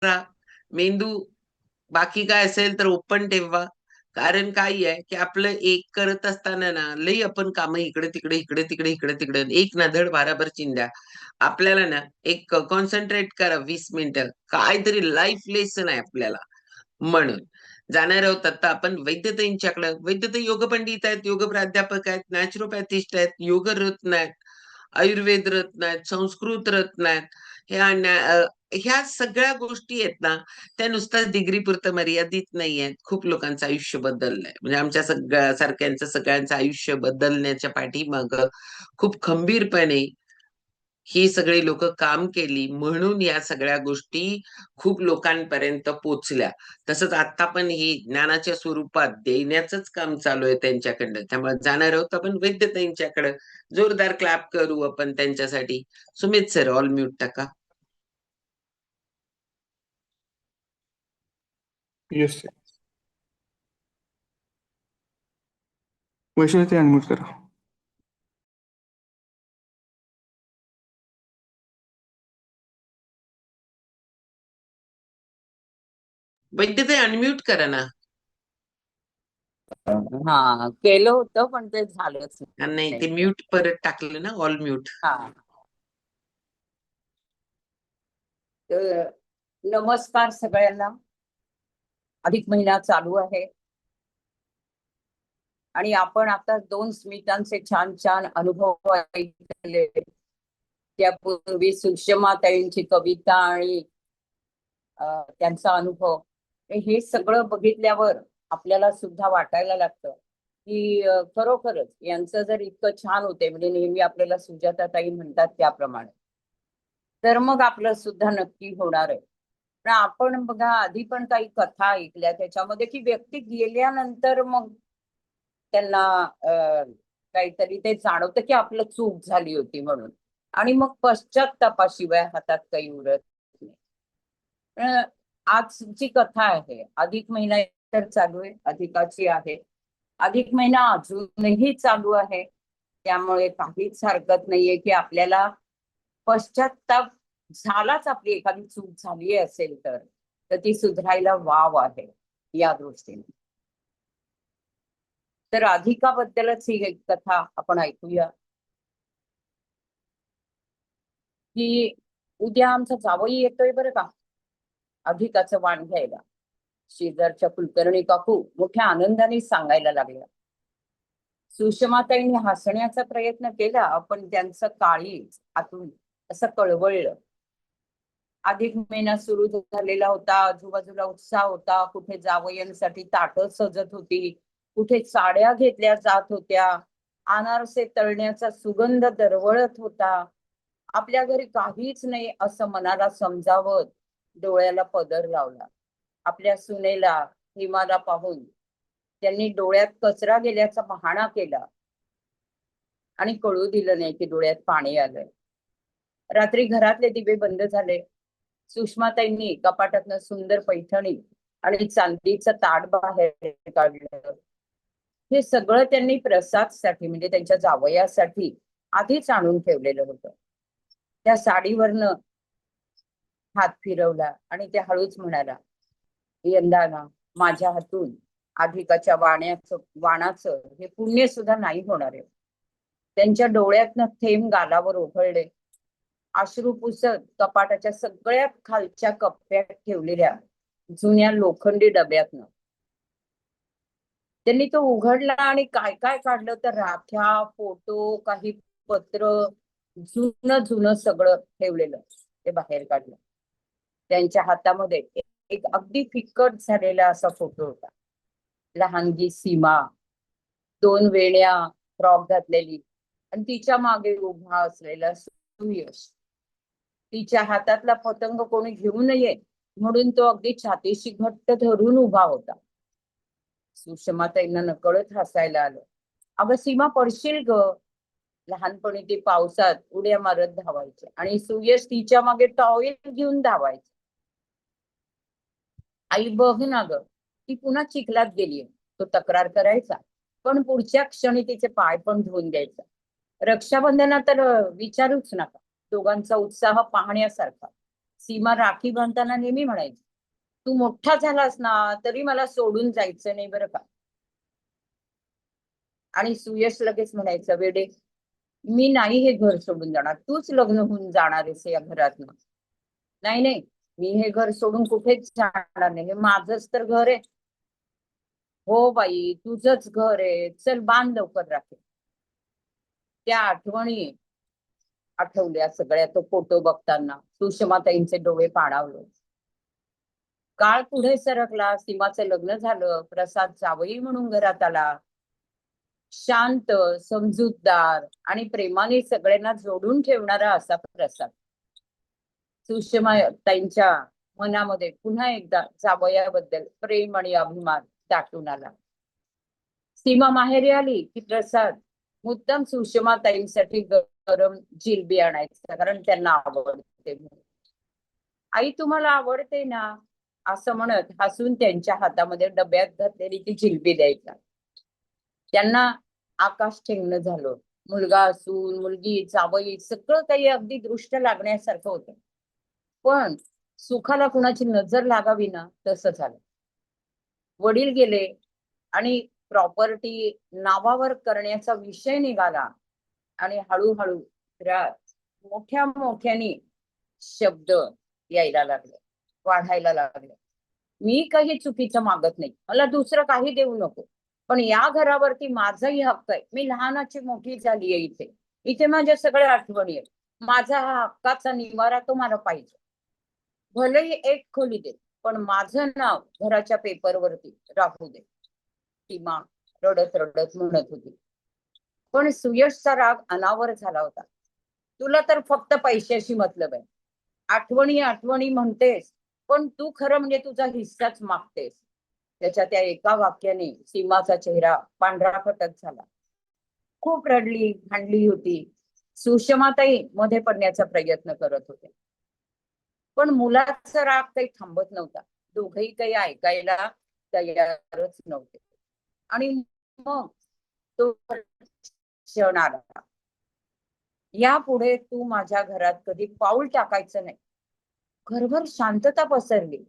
करा. मेंदू बाकी काय असेल तर ओपन ठेवा. कारण काय आहे, की आपलं एक करत असताना ना, लई आपण कामं इकडे-तिकडे, इकडे-तिकडे, इकडे-तिकडे, एक ना धड भाराभर चिंध्या. आपल्याला ना एक कॉन्सन्ट्रेट करा 20 मिनिटं. काहीतरी लाईफ लेसन आहे आपल्याला. म्हणून जाणार आहोत आता आपण वैद्यताईंच्याकडे. वैद्यताई योग पंडित आहेत, योग प्राध्यापक आहेत, नॅचरोपॅथिस्ट आहेत, योग रत्न आहेत, आयुर्वेद रत्न आहेत, संस्कृत रत्न आहेत. ह्या सगळ्या गोष्टी आहेत ना, त्या नुसत्याच डिग्रीपुरतं मर्यादित नाहीयेत. खूप लोकांचं आयुष्य बदललंय. म्हणजे आमच्या सगळ्या सारख्यांचं सगळ्यांचं आयुष्य बदलण्याच्या पाठीमागं खूप खंबीरपणे ही सगळी लोकं काम केली म्हणून या सगळ्या गोष्टी खूप लोकांपर्यंत पोहोचल्या. तसंच आता पण ही ज्ञानाच्या स्वरूपात देण्याचंच काम चालू आहे त्यांच्याकडनं. त्यामुळे जाणार आहोत आपण वैद्यताईंच्याकडं. जोरदार क्लॅप करू आपण त्यांच्यासाठी. सुमित सर ऑल म्यूट टाका. येस. वैशाली ते अनम्यूट करा. वैद्यताई अनम्यूट करा ना. हा केलं होतं पण ते झालंच नाही ते म्यूट परत टाकलं ना, ऑल म्यूट. हा. तर नमस्कार सगळ्यांना. अधिक महिना चालू आहे आणि आपण आता 2 स्मितांचे छान छान अनुभव ऐकले. त्यापूर्वी सुषमाताईंची कविता आणि त्यांचा अनुभव. हे सगळं बघितल्यावर आपल्याला सुद्धा वाटायला लागतं की खरोखरच यांचं जर इतकं छान होते, म्हणजे नेहमी आपल्याला सुजाताताई म्हणतात त्याप्रमाणे, तर मग आपलं सुद्धा नक्की होणार आहे. पण आपण बघा आधी पण काही कथा ऐकल्या त्याच्यामध्ये की व्यक्ती गेल्यानंतर मग त्यांना काहीतरी ते जाणवतं की आपलं चूक झाली होती म्हणून, आणि मग पश्चात्तापाशिवाय हातात काही उरत नाही. आजची कथा आहे. अधिक महिना तर चालू आहे, अधिकाची आहे. अधिक महिना अजूनही चालू आहे, त्यामुळे काहीच हरकत नाहीये की आपल्याला पश्चात्ताप झालाच, आपली एखादी चूक झाली असेल तर ती सुधारायला वाव आहे या दृष्टीने. तर अधिकाबद्दलच ही एक कथा आपण ऐकूया. की उद्या आमचा जावई येतोय बरं का अधिकाचं वाण घ्यायला. शेजारच्या कुलकर्णी काकू मोठ्या आनंदाने सांगायला लागल्या. सुषमाताईंनी हसण्याचा प्रयत्न केला पण त्यांचं काळीज आतून असं कळवळलं. अधिक महिना सुरू झालेला होता, आजूबाजूला उत्साह होता. कुठे जावयांसाठी ताटं सजत होती, कुठे साड्या घेतल्या जात होत्या, अनारसे तळण्याचा सुगंध दरवळत होता. आपल्या घरी काहीच नाही असं मनाला समजावत डोळ्याला पदर लावला. आपल्या सुनेला हिमाला पाहून त्यांनी डोळ्यात कचरा गेल्याचा बहाणा केला आणि कळू दिलं नाही की डोळ्यात पाणी आलंय. रात्री घरातले दिवे बंद झाले. सुषमाताईंनी कपाटातनं सुंदर पैठणी आणि चांदीचं ताट बाहेर काढलं. हे सगळं त्यांनी प्रसादसाठी म्हणजे त्यांच्या जावयासाठी आधीच आणून ठेवलेलं होतं. त्या साडीवरनं हात फिरवला आणि त्या हळूच म्हणाला, यंदा ना माझ्या हातून अधिकाच्या वाणाचं हे पुण्य सुद्धा नाही होणार आहे. त्यांच्या डोळ्यातनं थेंब गालावर ओघळले. अश्रू पुसत कपाटाच्या सगळ्यात खालच्या कप्प्यात ठेवलेल्या जुन्या लोखंडी डब्यातनं त्यांनी तो उघडला आणि काय काय काढलं तर राख्या, फोटो, काही पत्र, जुनं जुनं सगळं ठेवलेलं ते बाहेर काढलं. त्यांच्या हातामध्ये एक अगदी फिक्कट झालेला असा फोटो होता. लहानगी सीमा 2 वेण्या, फ्रॉक घातलेली आणि तिच्या मागे उभा असलेला सुयश. तिच्या हातातला पतंग कोणी घेऊ नये म्हणून तो अगदी छातीशी घट्ट धरून उभा होता. सुषमाताईंना नकळत हसायला आलं. अगं सीमा पडशील ग. लहानपणी ती पावसात उड्या मारत धावायचे आणि सुयश तिच्या मागे टॉवेल घेऊन धावायचे. आई बघ ना ग, ती पुन्हा चिखलात गेलीये. तो तक्रार करायचा पण पुढच्या क्षणी तिचे पाय पण धुवून द्यायचा. रक्षाबंधनात तर विचारूच नका. दोघांचा उत्साह पाहण्यासारखा. सीमा राखी बांधताना नेहमी म्हणायची, तू मोठा झालास ना तरी मला सोडून जायचं नाही बरं का. आणि सुयश लगेच म्हणायचं, वेडे, मी नाही हे घर सोडून जाणार, तूच लग्न होऊन जाणार आहेस या घरातनं. नाही नाही, मी हे घर सोडून कुठेच जाणार नाही, हे माझंच तर घर आहे. हो बाई, तुझंच घर आहे, चल बांध लवकर राखी. त्या आठवणी आठवल्या सगळ्या, तो फोटो बघताना सुषमाताईंचे डोळे पाणावले. काळ पुढे सरकला, सीमाचं लग्न झालं, प्रसाद जावई म्हणून घरात आला. शांत, समजूतदार आणि प्रेमाने सगळ्यांना जोडून ठेवणारा असा प्रसाद. सुषमाताईंच्या मनामध्ये पुन्हा एकदा जावयाबद्दल प्रेम आणि अभिमान दाटून आला. सीमा माहेरी आली की प्रसाद मुद्दाम सुषमाताईंसाठी गरम जिलबी आणायचा, कारण त्यांना आवडते म्हणून. आई तुम्हाला आवडते ना, असं म्हणत हसून त्यांच्या हातामध्ये डब्यात घातलेली ती जिलबी द्यायचा. त्यांना आकाश ठेंगणं झालं. मुलगा असून मुलगी जावई सगळं काही अगदी दृष्ट लागण्यासारखं होतं. पण सुखाला कुणाची नजर लागावी ना, तसं झालं. वडील गेले आणि प्रॉपर्टी नावावर करण्याचा विषय निघाला आणि हळूहळू घरात मोठ्या मोठ्याने शब्द यायला लागले, वाढायला लागले. मी काही चुकीचं मागत नाही, मला दुसरं काही देऊ नको, पण या घरावरती माझाही हक्क आहे. मी लहानाची मोठी झाली आहे इथे, इथे माझ्या सगळ्या आठवणी आहेत. माझा हा हक्काचा निवारा तो मला पाहिजे. भलेही एक खोली दे, पण माझं नाव घराच्या पेपरवरती राहू दे. सीमा रडत रडत म्हणत होती. पण सुयशचा राग अनावर झाला होता. तुला तर फक्त पैशाशी मतलब आहे. आठवणी आठवणी म्हणतेस, पण तू खरं म्हणजे तुझा हिस्साच मागतेस. त्याच्या त्या एका वाक्याने सीमाचा चेहरा पांढरा फटक झाला. खूप रडली, भांडली होती. सुषमाताई मध्ये पडण्याचा प्रयत्न करत होते. पण मुलाचा राग काही थांबत नव्हता. दोघही काही ऐकायला तयारच नव्हते. आणि मग तो क्षण आला. यापुढे तू माझ्या घरात कधी पाऊल टाकायचं नाही. घरभर शांतता पसरली.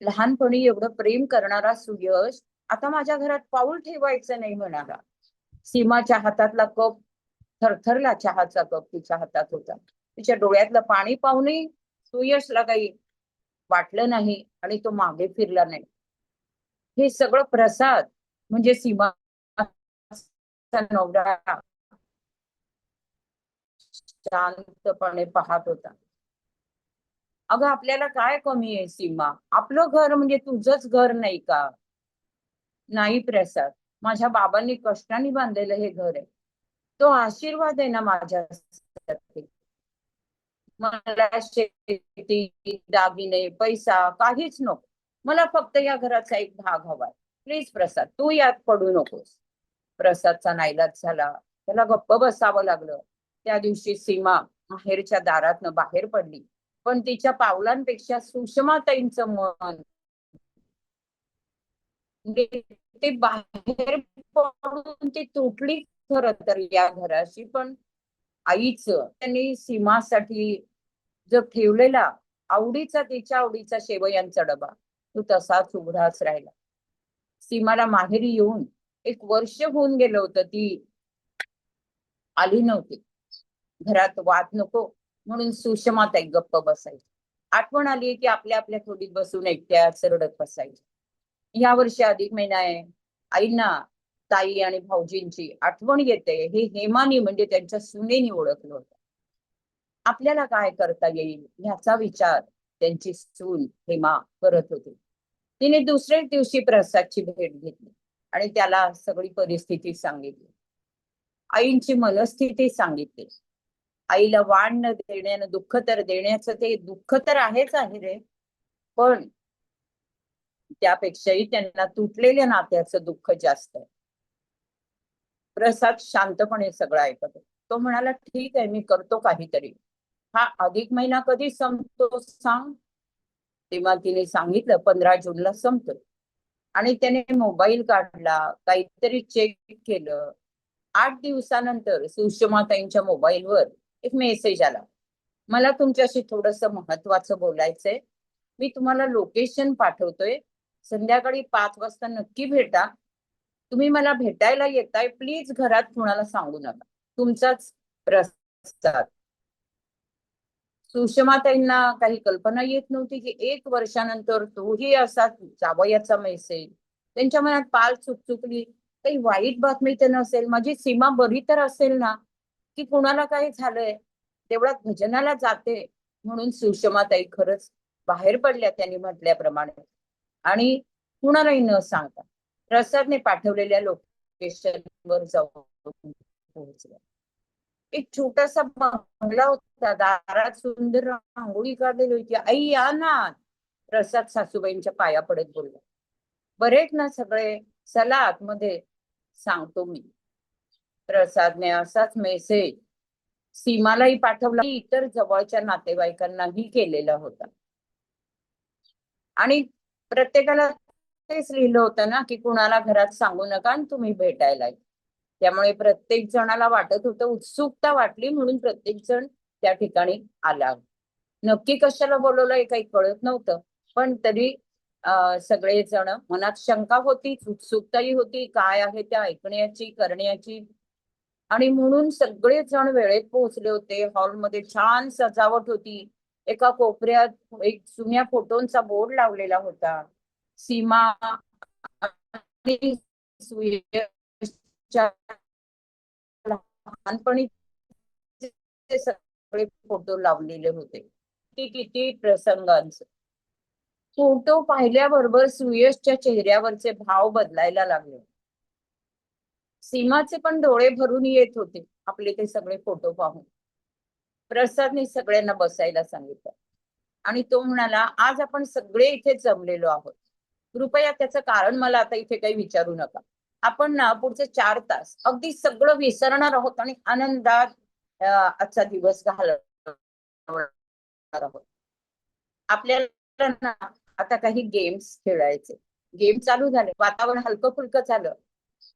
लहानपणी एवढं प्रेम करणारा सुयश आता माझ्या घरात पाऊल ठेवायचं नाही म्हणाला. सीमाच्या हातातला कप थरथरला. चहाचा कप तिच्या हातात होता. तिच्या डोळ्यातलं पाणी पाहूनही सुयशला काही वाटलं नाही आणि तो मागे फिरला नाही. हे सगळं प्रसाद म्हणजे सीमा नवरा शांतपणे पाहत होता. अगं, आपल्याला काय कमी आहे सीमा? आपलं घर म्हणजे तुझंच घर नाही का? नाही प्रसाद, माझ्या बाबांनी कष्टाने बांधलेलं हे घर आहे. तो आशीर्वाद आहे ना माझ्यासाठी. मला शेती, दागिने, पैसा काहीच नको. मला फक्त या घराचा एक भाग हवाय. प्लीज प्रसाद, तू यात पडू नकोस. प्रसादचा नाईलाज झाला. त्याला गप्प बसावं लागलं. त्या दिवशी सीमा माहेरच्या दारातनं बाहेर पडली, पण तिच्या पावलांपेक्षा सुषमाताईंचं मन म्हणजे ते बाहेर पडून ती तुटली खरं तर या घराशी. पण आईच त्यांनी सीमासाठी जो ठेवलेला आवडीचा, तिच्या आवडीचा शेवयांचा डबा, तो तसाच उघडाच राहिला. सीमाला माहेरी येऊन 1 वर्ष होऊन गेलं होतं. ती आली नव्हती. घरात वाद नको म्हणून सुषमाताई गप्प बसायची. आठवण आली की आपल्या आपल्या खोलीत बसून एकट्याच रडत बसायची. या वर्षी अधिक महिना आहे. आईंना ताई आणि भाऊजींची आठवण येते. हे हेमानी म्हणजे त्यांच्या सुनेनी ओळखलं होतं. आपल्याला काय करता येईल ह्याचा विचार त्यांची सून हेमा करत होती. तिने दुसऱ्याच दिवशी प्रसादची भेट घेतली आणि त्याला सगळी परिस्थिती सांगितली. आईंची मनस्थिती सांगितली. आईला वाण न देण्यानं दुःख तर देण्याचं, ते दुःख तर आहेच आहे रे, पण त्यापेक्षाही त्यांना तुटलेल्या नात्याचं दुःख जास्त आहे. प्रसाद शांतपणे सगळं ऐकत होता. तो म्हणाला, ठीक आहे, मी करतो काहीतरी. हा अधिक महिना कधी संपतो सांग? तेव्हा तिने सांगितलं 15 जूनला संपतो. आणि त्याने मोबाईल काढला, काहीतरी चेक केलं. 8 दिवसानंतर सुषमाताईंच्या मोबाईलवर एक मेसेज आला. मला तुमच्याशी थोडस महत्वाचं बोलायचंय. मी तुम्हाला लोकेशन पाठवतोय. संध्याकाळी 5 वाजता नक्की भेटा. तुम्ही मला भेटायला येताय, प्लीज घरात कुणाला सांगू नका. तुमचाच प्रसाद. सुषमाताईंना काही कल्पना येत नव्हती की 1 वर्षानंतर तोही असा जावयाचा मेसेज. त्यांच्या मनात पाल चुकचुकली. काही वाईट बातमी तर नसेल, माझी सीमा बरी तर असेल ना, की कुणाला काही झालंय. तेवढ्यात भजनाला जाते म्हणून सुषमाताई खरंच बाहेर पडल्या त्यांनी म्हटल्याप्रमाणे. आणि कुणालाही न सांगता प्रसादने पाठवलेल्या लोकेशनवर जाऊन पोहोचल्या. एक छोटासा बंगला होता, दारात सुंदर रांगोळी काढलेली होती. आई या ना. प्रसाद सासूबाईंच्या पाया पडत बोलला. बरेच ना सगळे, चला आतमध्ये, सांगतो मी. प्रसादने असाच मेसेज सीमालाही पाठवला, इतर जवळच्या नातेवाईकांनाही केलेला होता. आणि प्रत्येकाला तेच लिहिलं होतं ना, की कुणाला घरात सांगू नका आणि तुम्ही भेटायला या. त्यामुळे प्रत्येक जणाला वाटत होतं, उत्सुकता वाटली म्हणून प्रत्येक जण त्या ठिकाणी आला. नक्की कशाला बोलवलं हे काही कळत नव्हतं, पण तरी सगळे जण, मनात शंका होती, उत्सुकताही होती, काय आहे त्या ऐकण्याची, करण्याची. आणि म्हणून सगळे जण वेळेत पोहोचले होते. हॉलमध्ये छान सजावट होती. एका कोपऱ्यात एक जुन्या फोटोंचा बोर्ड लावलेला होता. सीमा आणि सुयशच्या लहानपणी सगळे फोटो लावलेले होते. किती प्रसंगांचे फोटो पाहिल्याबरोबर सुयशच्या चेहऱ्यावरचे भाव बदलायला लागले. सीमाचे पण डोळे भरून येत होते आपले ते सगळे फोटो पाहून. प्रसादने सगळ्यांना बसायला सांगितलं आणि तो म्हणाला, आज आपण सगळे इथे जमलेलो आहोत. कृपया त्याचं कारण मला आता इथे काही विचारू नका. आपण ना पुढचे 4 तास अगदी सगळं विसरणार आहोत आणि आनंदात आजचा दिवस घालवणार आहोत. आपल्याला ना आता काही गेम्स खेळायचे. गेम चालू झाले, वातावरण हलकं फुलकं झालं.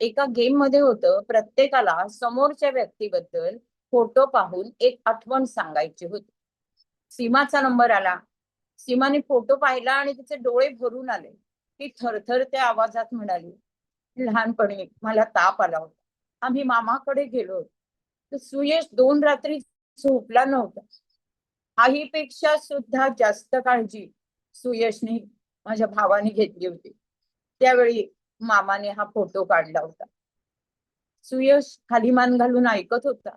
एका गेम मध्ये होतं, प्रत्येकाला समोरच्या व्यक्तीबद्दल फोटो पाहून एक आठवण सांगायची होती. सीमाचा नंबर आला. सीमाने फोटो पाहिला आणि तिचे डोळे भरून आले. ती थरथरत्या आवाजात म्हणाली, लहानपणी मला ताप आला होता, आम्ही मामाकडे गेलो होतो. तर सुयश 2 रात्री झोपला नव्हता. आईपेक्षा सुद्धा जास्त काळजी सुयशने माझ्या भावाने घेतली होती. त्यावेळी मामाने हा फोटो काढला होता. सुयश खाली मान घालून ऐकत होता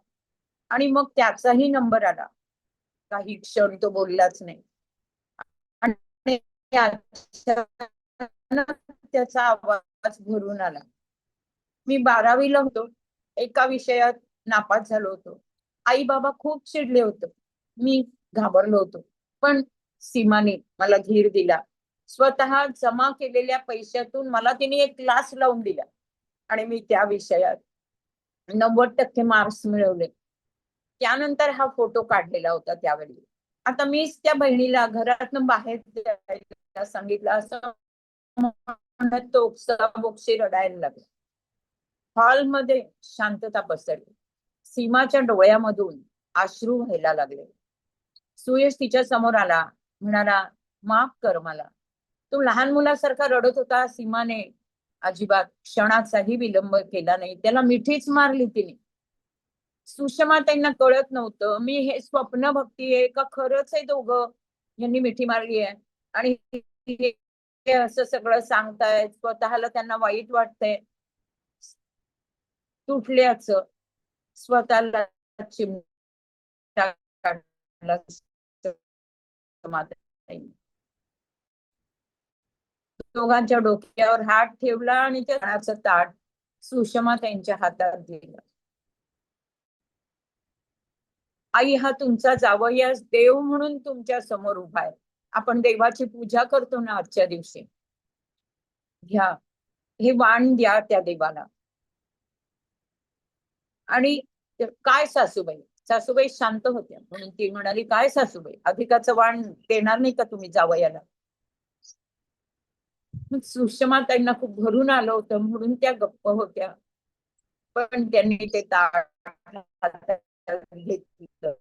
आणि मग त्याचाही नंबर आला. काही क्षण तो बोललाच नाही आणि अचानक त्याचा आवाज भरून आला. मी 12वीला होतो. एका विषयात नापास झालो होतो. आई बाबा खूप चिडले होते. मी घाबरलो होतो. पण सीमाने मला धीर दिला. स्वतः जमा केलेल्या पैशातून मला तिने एक क्लास लावून दिला आणि मी त्या विषयात 90% मार्क्स मिळवले. त्यानंतर हा फोटो काढलेला होता त्यावेळी. आता मीच त्या बहिणीला घरातून बाहेर जायला सांगितलं असं म्हणत तो ओक्साबोक्शी रडायला लागला. हॉलमध्ये शांतता पसरली. सीमाच्या डोळ्यामधून अश्रू व्हायला लागले. सुयश तिच्या समोर आला, म्हणाला, माफ कर मला. तो लहान मुलासारखा रडत होता. सीमाने अजिबात क्षणाचाही विलंब केला नाही. त्याला मिठीच मारली तिने. सुषमा त्यांना कळत नव्हतं, मी हे स्वप्न बघतीये का खरंच आहे दोघं यांनी मिठी मारली आहे. आणि हे असं सगळं सांगतायत, स्वतःला त्यांना वाईट वाटतंय तुटल्याचं. स्वतःला चिमटा काढला सुषमाताईंनी. दोघांच्या डोक्यावर हात ठेवला आणि त्या खाण्याचं ताट सुषमा त्यांच्या हातात दिलं. आई, हा तुमचा जावयास देव म्हणून तुमच्या समोर उभा आहे. आपण देवाची पूजा करतो ना आजच्या दिवशी. घ्या, हे वाण द्या त्या देवाला. आणि काय सासूबाई, सासूबाई शांत होत्या म्हणून ती म्हणाली, काय सासूबाई, अधिकाचं वाण देणार नाही का तुम्ही जावयाला? सुषमा त्यांना खूप भरून आलं होतं म्हणून त्या गप्प होत्या. पण त्यांनी ते ताट हातात घेतलं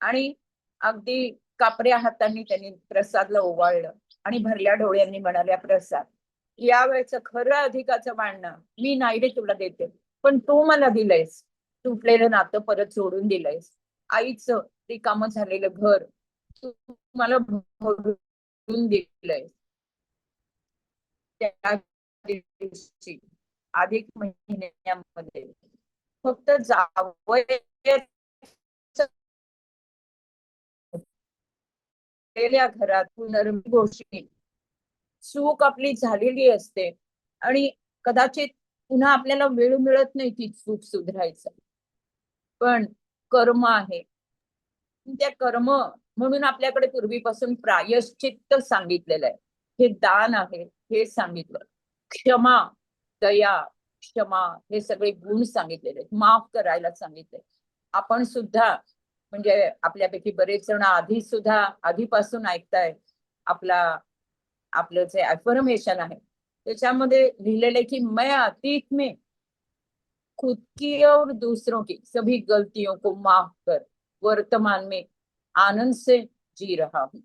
आणि अगदी कापऱ्या हातांनी त्यांनी प्रसादला ओवाळलं आणि भरल्या डोळ्यांनी म्हणाल्या, प्रसाद यावेळेचं खरं अधिकाचं मानणं मी नाही रे तुला देते, पण तू मला दिलंयस, तुटलेलं नातं परत जोडून दिलंयस, आईचं रिकामं झालेलं घर तू मला भरून दिलंय. त्या दिवशी अधिक महिन्यामध्ये फक्त जावयाच्या घरात पुनर्मी गोष्टी चूक आपली झालेली असते आणि कदाचित पुन्हा आपल्याला वेळ मिळत नाही ती चूक सुधारायचं, पण कर्म आहे. त्या कर्म म्हणून आपल्याकडे पूर्वीपासून प्रायश्चित्त सांगितलेलं आहे, हे दान आहे हे सांगितलं, क्षमा, दया, क्षमा हे सगळे गुण सांगितलेले आहेत, माफ करायला सांगितले. आपण सुद्धा म्हणजे आपल्यापैकी बरेच जण आधीपासून ऐकताय आपला आपलं जे अफर्मेशन आहे त्याच्यामध्ये लिहिलेलं आहे की मैं अतीत में खुद की और दूसरों की सभी गलतियों को माफ कर वर्तमान में आनंद से जी रहा हूं,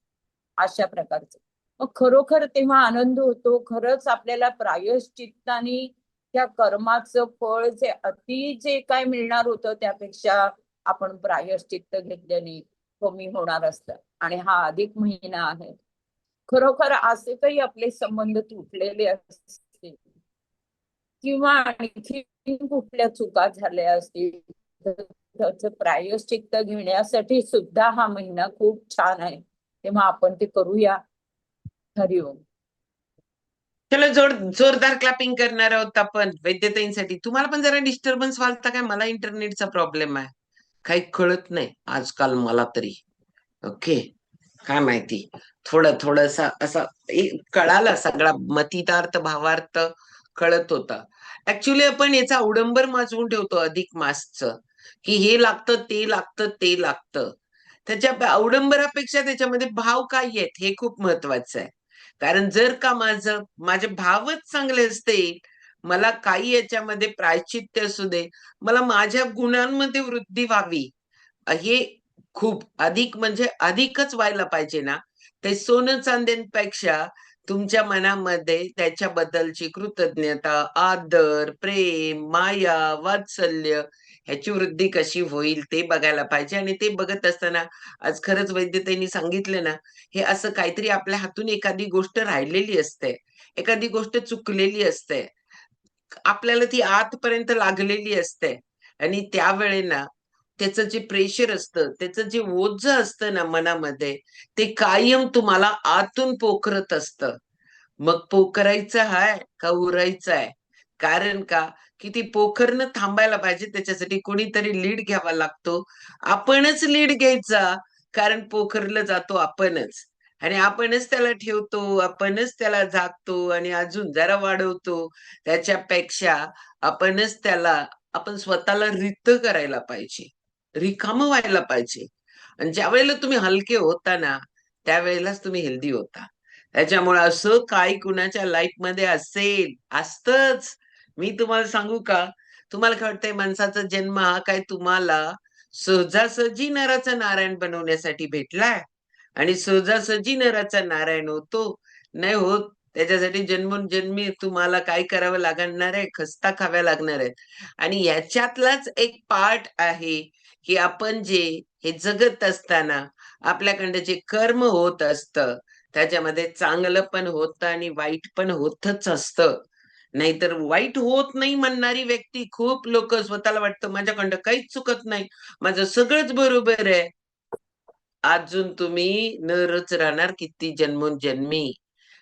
अशा प्रकारचं. मग खरोखर तेव्हा आनंद होतो, खरंच आपल्याला प्रायश्चित्ताने त्या कर्माचं फळ जे काय मिळणार होतं त्यापेक्षा आपण प्रायश्चित्त घेतल्याने कमी होणार असतं. आणि हा अधिक महिना आहे, खरोखर असे काही आपले संबंध तुटलेले असतील किंवा आणखी कुठल्या चुका झाल्या असतील तर त्याचं प्रायश्चित्त घेण्यासाठी सुद्धा हा महिना खूप छान आहे, तेव्हा आपण ते करूया. हरिओम. चलो जोरदार क्लॅपिंग करणार आहोत आपण वैद्यताईंसाठी. तुम्हाला पण जरा डिस्टर्बन्स वाटता काय? मला इंटरनेटचा प्रॉब्लेम आहे, काही कळत नाही आजकाल मला तरी. ओके, काय माहिती, थोडसा असा कळाला सगळा मतितार्थ भावार्थ कळत होता. ऍक्च्युली आपण याचा अवडंबर माजवून ठेवतो अधिक मासचं, की हे लागतं ते लागतं ते लागतं. त्याच्या अवडंबरापेक्षा त्याच्यामध्ये भाव काय आहेत हे खूप महत्वाचं आहे. कारण जर का माझे भावच चांगले असते, मला काही याच्यामध्ये प्रायचित्य असू दे, मला माझ्या गुणांमध्ये वृद्धी व्हावी, हे खूप अधिक म्हणजे अधिकच व्हायला पाहिजे ना. ते सोनं चांदीपेक्षा तुमच्या मनामध्ये त्याच्याबद्दलची कृतज्ञता, आदर, प्रेम, माया, वात्सल्य ह्याची वृद्धी कशी होईल ते बघायला पाहिजे. आणि ते बघत असताना आज खरंच वैद्यताईंनी सांगितलं ना, हे असं काहीतरी आपल्या हातून एखादी गोष्ट राहिलेली असते, एखादी गोष्ट चुकलेली असते, आपल्याला ती आतपर्यंत लागलेली असते आणि त्यावेळेला त्याचं जे प्रेशर असतं, त्याचं जे ओझं असतं ना मनामध्ये, ते कायम तुम्हाला आतून पोखरत असतं. मग पोखरायचं हाय का उरायचं आहे? कारण का, की ती पोखरणं थांबायला पाहिजे, त्याच्यासाठी कोणीतरी लीड घ्यावा लागतो. आपणच लीड घ्यायचा, कारण पोखरलं जातो आपणच. आणि आपणच त्याला ठेवतो, आपणच त्याला झाकतो आणि अजून जरा वाढवतो. त्याच्यापेक्षा आपण स्वतःला रिक्त करायला पाहिजे, रिकामं व्हायला पाहिजे. आणि ज्यावेळेला तुम्ही हलके होता ना, त्यावेळेलाच तुम्ही हेल्दी होता. त्याच्यामुळे असं काय कुणाच्या लाईफमध्ये असेल, असतंच. मी तुम्हाला सांगू का, तुम्हाला काय वाटतंय माणसाचा जन्म हा काय तुम्हाला सहजासहजी नराचा नारायण बनवण्यासाठी भेटलाय? आणि सहजासहजी नराचा नारायण होतो? नाही होत. त्याच्यासाठी जन्मोनजन्मी तुम्हाला काय करावं लागणार आहे? खस्ता खाव्या लागणार आहेत. आणि ह्याच्यातलाच एक पार्ट आहे, की आपण जे हे जगत असताना आपल्याकडं जे कर्म होत असतं, त्याच्यामध्ये चांगलं पण होतं आणि वाईट पण होतच असतं. नाहीतर वाईट होत नाही म्हणणारी व्यक्ती खूप लोकं स्वतःला वाटतं माझ्याकडं काहीच चुकत नाही, माझं सगळंच बरोबर आहे. अजून तुम्ही नरच राहणार किती जन्मोनजन्मी.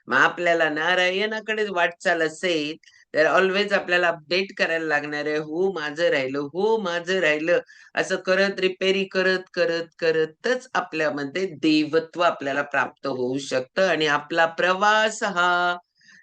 मग आपल्याला नारायणाकडेच वाटचाल असेल, तर ऑलवेज आपल्याला अपडेट करायला लागणार आहे. हो, माझं राहिलं. हो, माझं राहिलं. असं करत रिपेरी करतच आपल्यामध्ये देवत्व आपल्याला प्राप्त होऊ शकतं आणि आपला प्रवास हा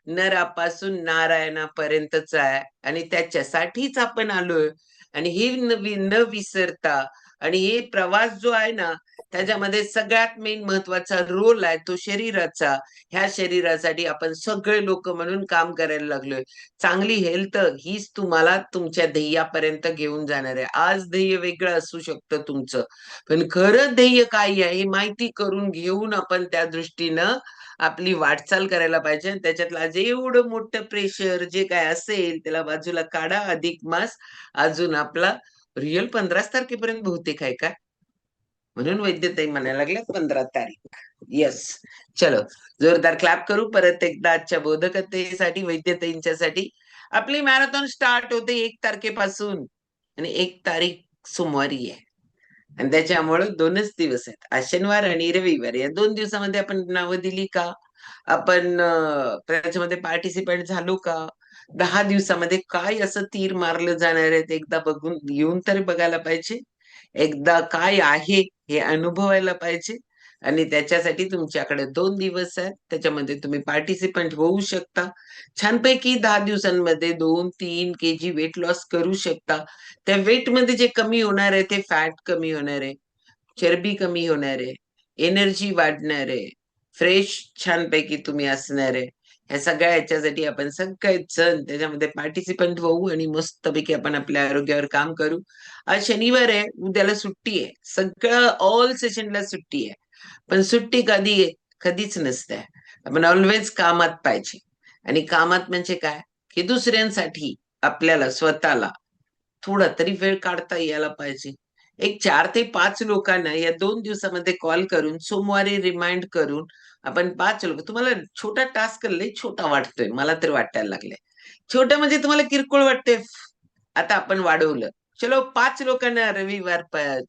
नरापासून नारायणापर्यंतचा आहे आणि त्याच्यासाठीच आपण आलोय. आणि हे न विसरता आणि हे प्रवास जो आहे ना, त्याच्यामध्ये सगळ्यात मेन महत्वाचा रोल आहे तो शरीराचा. ह्या शरीरासाठी आपण सगळे लोक म्हणून काम करायला लागलोय. चांगली हेल्थ हीच तुम्हाला तुमच्या ध्येयापर्यंत घेऊन जाणार आहे. आज ध्येय वेगळं असू शकतं तुमचं, पण खरं ध्येय काय आहे हे माहिती करून घेऊन आपण त्या दृष्टीनं आपली वाटचाल करायला पाहिजे. आणि त्याच्यातलं जे एवढं मोठं प्रेशर जे काय असेल त्याला बाजूला काढा. अधिक मास अजून आपला रिअल 15 तारखेपर्यंत बहुतेक आहे का, म्हणून वैद्यताई म्हणायला लागल्या 15 तारीख. येस, चलो जोरदार क्लॅप करू परत एकदा आजच्या बोधकतेसाठी, वैद्यताईंच्यासाठी. आपली मॅरेथॉन स्टार्ट होते 1 तारखेपासून आणि 1 तारीख सोमवारी आहे. आणि त्याच्यामुळे 2च दिवस आहेत, आज शनिवार आणि रविवार. या 2 दिवसामध्ये आपण नावं दिली का, आपण त्याच्यामध्ये पार्टिसिपेट झालो का, 10 दिवसामध्ये काय असं तीर मारलं जाणार आहे ते एकदा बघून येऊन तरी बघायला पाहिजे. एकदा काय आहे हे अनुभवायला पाहिजे. आणि त्याच्यासाठी तुमच्याकडे 2 दिवस आहेत, त्याच्यामध्ये तुम्ही पार्टिसिपंट होऊ शकता. छानपैकी 10 दिवसांमध्ये 2-3 kg वेट लॉस करू शकता. त्या वेट मध्ये जे कमी होणार आहे ते फॅट कमी होणार आहे, चरबी कमी होणार आहे, एनर्जी वाढणार आहे, फ्रेश छानपैकी तुम्ही असणार आहे. ह्या सगळ्या ह्याच्यासाठी आपण सगळेच जण त्याच्यामध्ये पार्टिसिपंट होऊ आणि मस्तपैकी आपण आपल्या आरोग्यावर काम करू. आज शनिवार आहे, उद्याला सुट्टी आहे, सगळं ऑल सेशनला सुट्टी आहे. पण सुट्टी कधी आहे? कधीच नसते. आपण ऑलवेज कामात पाहिजे. आणि कामात म्हणजे काय, की दुसऱ्यांसाठी आपल्याला स्वतःला थोडा तरी वेळ काढता यायला पाहिजे. एक 4 ते 5 लोकांना या 2 दिवसामध्ये कॉल करून सोमवारी रिमाइंड करून आपण 5 लोक, तुम्हाला छोटा टास्क लय छोटा वाटतोय, मला तर वाटायला लागलंय छोटं, म्हणजे तुम्हाला किरकोळ वाटतंय. आता आपण वाढवलं. चलो 5 लोकांना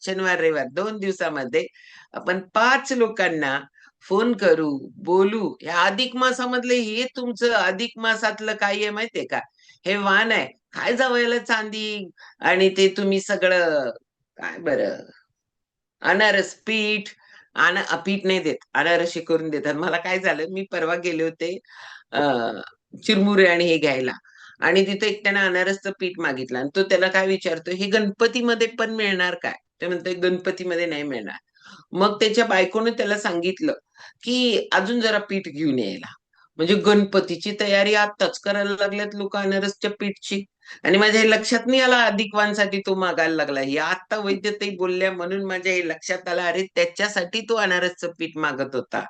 शनिवार रविवार 2 दिवसामध्ये आपण 5 लोकांना फोन करू, बोलू. या अधिक मासामधले हे तुमचं अधिक मासातलं काय आहे माहितीये का, हे वाण आहे. काय जावयाला चांदी आणि ते तुम्ही सगळं काय बरं, अनारस पीठ, पीठ नाही देत, अनारसे करून देतात. मला काय झालं, मी परवा गेले होते चिरमुरे आणि हे घ्यायला, आणि तिथे एक त्यानं अनारसचं पीठ मागितलं आणि तो त्याला काय विचारतो, हे गणपतीमध्ये पण मिळणार काय? ते म्हणतोय गणपतीमध्ये नाही मिळणार. मग त्याच्या बायकोने त्याला सांगितलं की अजून जरा पीठ घेऊन यायला. म्हणजे गणपतीची तयारी आताच करायला लागल्यात लोक अनारसच्या पीठची. आणि माझ्या हे लक्षात नाही आलं अधिक वाणसाठी तो मागायला लागला. हे आता वैद्यताई बोलल्या म्हणून माझ्या हे लक्षात आलं, अरे त्याच्यासाठी तो अनारसचं पीठ मागत होता.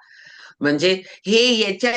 म्हणजे हे याच्या